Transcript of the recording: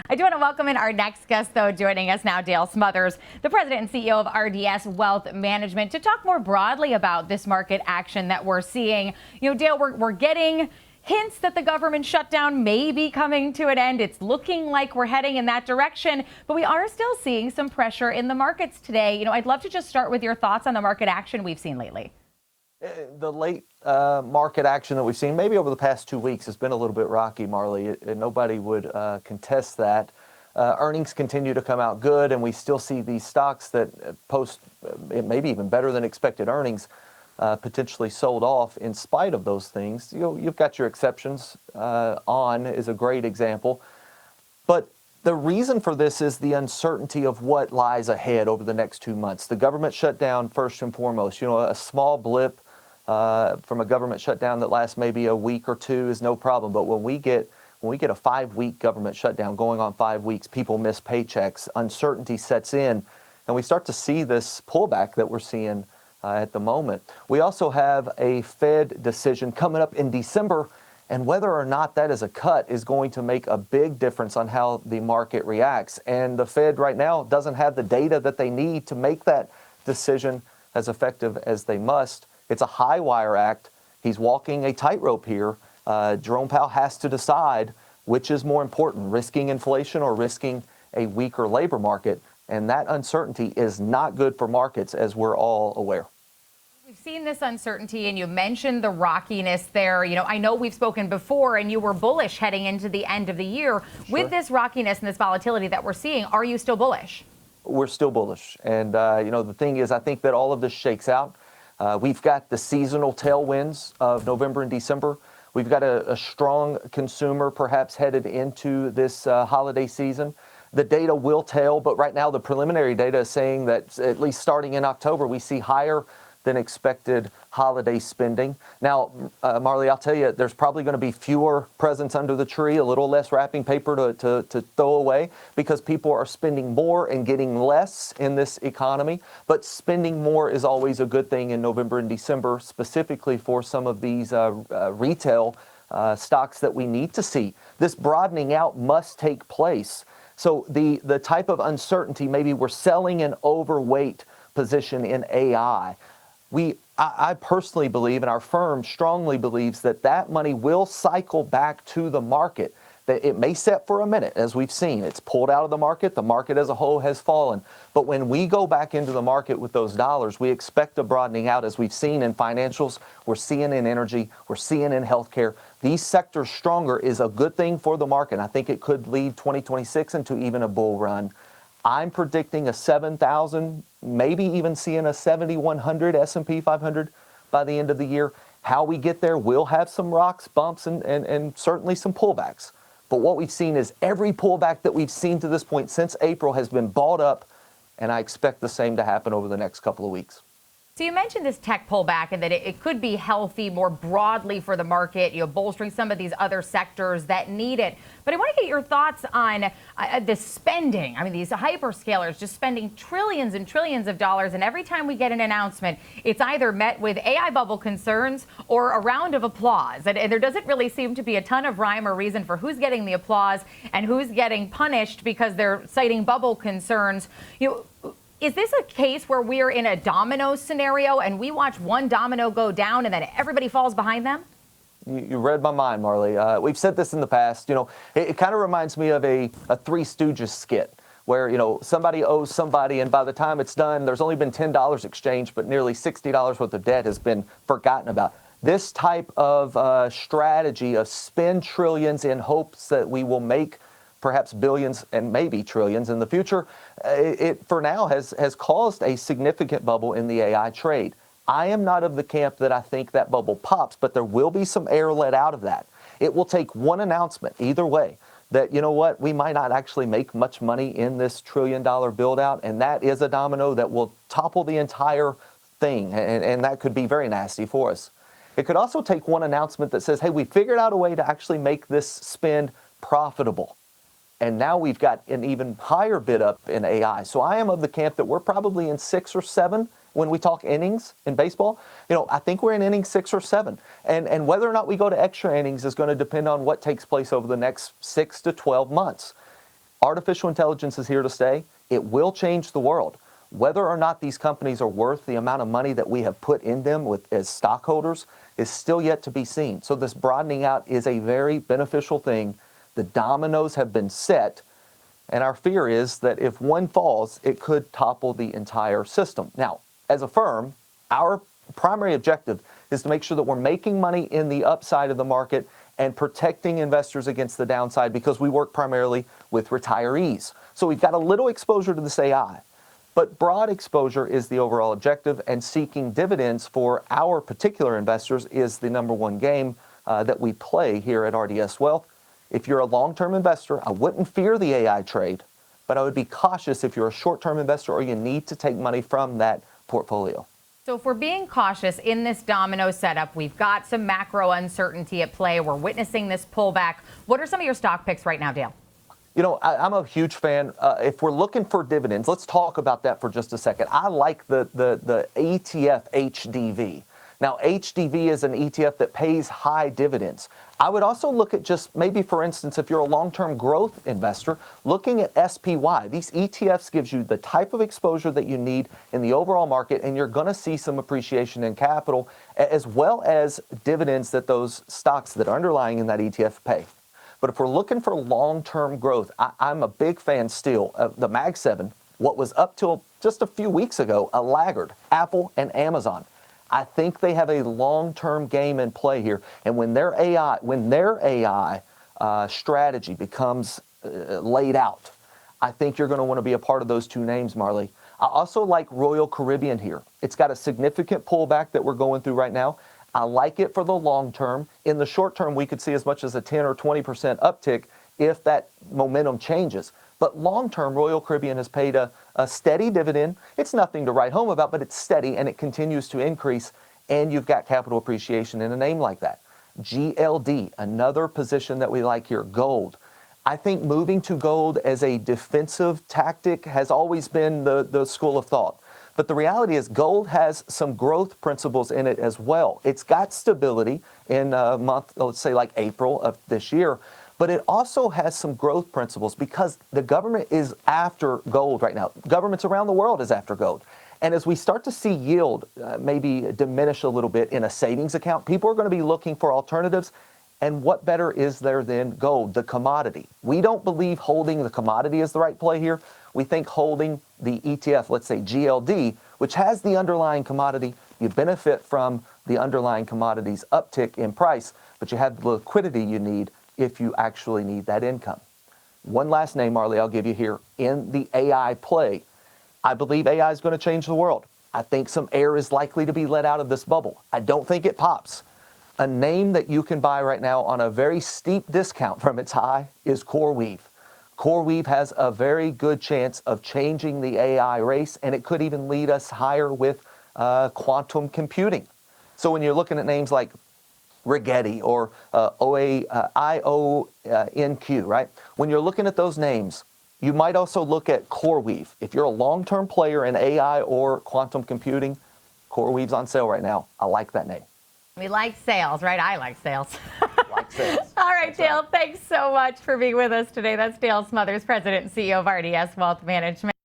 I do want to welcome in our next guest, though, joining us now, Dale Smothers, the president and CEO of RDS Wealth Management, to talk more broadly about this market action that we're seeing. You know, Dale, we're getting hints that the government shutdown may be coming to an end. It's looking like we're heading in that direction, but we are still seeing some pressure in the markets today. You know, I'd love to just start with your thoughts on the market action we've seen lately. The late market action that we've seen, maybe over the past 2 weeks, has been a little bit rocky, Marley. Nobody would contest that. Earnings continue to come out good, and we still see these stocks that post maybe even better than expected earnings potentially sold off in spite of those things. You've got your exceptions. On is a great example. But the reason for this is the uncertainty of what lies ahead over the next 2 months. The government shutdown, first and foremost. A small blip from a government shutdown that lasts maybe a week or two is no problem. But when we get a 5-week government shutdown going on 5 weeks, people miss paychecks, uncertainty sets in, and we start to see this pullback that we're seeing at the moment. We also have a Fed decision coming up in December, and whether or not that is a cut is going to make a big difference on how the market reacts. And the Fed right now doesn't have the data that they need to make that decision as effective as they must. It's a high wire act. He's walking a tightrope here. Jerome Powell has to decide which is more important, risking inflation or risking a weaker labor market. And that uncertainty is not good for markets, as we're all aware. We've seen this uncertainty, and you mentioned the rockiness there. I know we've spoken before, and you were bullish heading into the end of the year. Sure. With this rockiness and this volatility that we're seeing, are you still bullish? We're still bullish. And, the thing is, I think that all of this shakes out. We've got the seasonal tailwinds of November and December. We've got a strong consumer perhaps headed into this holiday season. The data will tell, but right now the preliminary data is saying that at least starting in October, we see higher than expected holiday spending. Now, Marley, I'll tell you, there's probably going to be fewer presents under the tree, a little less wrapping paper to throw away, because people are spending more and getting less in this economy. But spending more is always a good thing in November and December, specifically for some of these retail stocks that we need to see. This broadening out must take place. So the type of uncertainty, maybe we're selling an overweight position in AI. I personally believe, and our firm strongly believes, that money will cycle back to the market. That it may set for a minute, as we've seen. It's pulled out of the market as a whole has fallen. But when we go back into the market with those dollars, we expect a broadening out, as we've seen in financials, we're seeing in energy, we're seeing in healthcare. These sectors stronger is a good thing for the market. I think it could lead 2026 into even a bull run. I'm predicting a 7,000, maybe even seeing a 7,100 S&P 500 by the end of the year. How we get there, we'll have some rocks, bumps, and certainly some pullbacks. But what we've seen is every pullback that we've seen to this point since April has been bought up, and I expect the same to happen over the next couple of weeks. So you mentioned this tech pullback and that it could be healthy more broadly for the market, bolstering some of these other sectors that need it. But I want to get your thoughts on the spending. I mean, these hyperscalers just spending trillions and trillions of dollars. And every time we get an announcement, it's either met with AI bubble concerns or a round of applause. And there doesn't really seem to be a ton of rhyme or reason for who's getting the applause and who's getting punished because they're citing bubble concerns. Is this a case where we're in a domino scenario and we watch one domino go down and then everybody falls behind them? You read my mind, Marley. We've said this in the past. It kind of reminds me of a Three Stooges skit where, somebody owes somebody, and by the time it's done, there's only been $10 exchanged, but nearly $60 worth of debt has been forgotten about. This type of strategy of spend trillions in hopes that we will make perhaps billions and maybe trillions in the future, it for now has caused a significant bubble in the AI trade. I am not of the camp that I think that bubble pops, but there will be some air let out of that. It will take one announcement either way that, we might not actually make much money in this trillion-dollar build-out, and that is a domino that will topple the entire thing, and that could be very nasty for us. It could also take one announcement that says, hey, we figured out a way to actually make this spend profitable. And now we've got an even higher bid up in AI. So I am of the camp that we're probably in 6 or 7 when we talk innings in baseball. I think we're in inning 6 or 7. And whether or not we go to extra innings is going to depend on what takes place over the next 6 to 12 months. Artificial intelligence is here to stay. It will change the world. Whether or not these companies are worth the amount of money that we have put in them as stockholders is still yet to be seen. So this broadening out is a very beneficial thing. The dominoes have been set, and our fear is that if one falls, it could topple the entire system. Now, as a firm, our primary objective is to make sure that we're making money in the upside of the market and protecting investors against the downside, because we work primarily with retirees. So we've got a little exposure to this AI, but broad exposure is the overall objective, and seeking dividends for our particular investors is the number one game that we play here at RDS Wealth. If you're a long-term investor, I wouldn't fear the AI trade, but I would be cautious if you're a short-term investor or you need to take money from that portfolio. So if we're being cautious in this domino setup, we've got some macro uncertainty at play. We're witnessing this pullback. What are some of your stock picks right now, Dale? You know, I'm a huge fan. If we're looking for dividends, let's talk about that for just a second. I like the ETF HDV. Now, HDV is an ETF that pays high dividends. I would also look at just maybe, for instance, if you're a long-term growth investor, looking at SPY. These ETFs gives you the type of exposure that you need in the overall market, and you're going to see some appreciation in capital, as well as dividends that those stocks that are underlying in that ETF pay. But if we're looking for long-term growth, I'm a big fan still of the Mag 7, what was up till just a few weeks ago a laggard, Apple and Amazon. I think they have a long-term game in play here, and when their AI strategy becomes laid out, I think you're going to want to be a part of those two names, Marley. I also like Royal Caribbean here. It's got a significant pullback that we're going through right now. I like it for the long term. In the short term, we could see as much as a 10 or 20% uptick if that momentum changes. But long term, Royal Caribbean has paid a steady dividend. It's nothing to write home about, but it's steady and it continues to increase. And you've got capital appreciation in a name like that. GLD, another position that we like here, gold. I think moving to gold as a defensive tactic has always been the school of thought. But the reality is gold has some growth principles in it as well. It's got stability in a month, let's say like April of this year, but it also has some growth principles because the government is after gold right now. Governments around the world is after gold. And as we start to see yield maybe diminish a little bit in a savings account, people are going to be looking for alternatives. And what better is there than gold, the commodity? We don't believe holding the commodity is the right play here. We think holding the ETF, let's say GLD, which has the underlying commodity, you benefit from the underlying commodity's uptick in price, but you have the liquidity you need if you actually need that income. One last name, Marley, I'll give you here. In the AI play, I believe AI is going to change the world. I think some air is likely to be let out of this bubble. I don't think it pops. A name that you can buy right now on a very steep discount from its high is CoreWeave. CoreWeave has a very good chance of changing the AI race, and it could even lead us higher with quantum computing. So when you're looking at names like Rigetti or IONQ, right? When you're looking at those names, you might also look at CoreWeave. If you're a long-term player in AI or quantum computing, CoreWeave's on sale right now. I like that name. We like sales, right? I like sales. Like sales. All right, Dale, thanks so much for being with us today. That's Dale Smothers, President and CEO of RDS Wealth Management.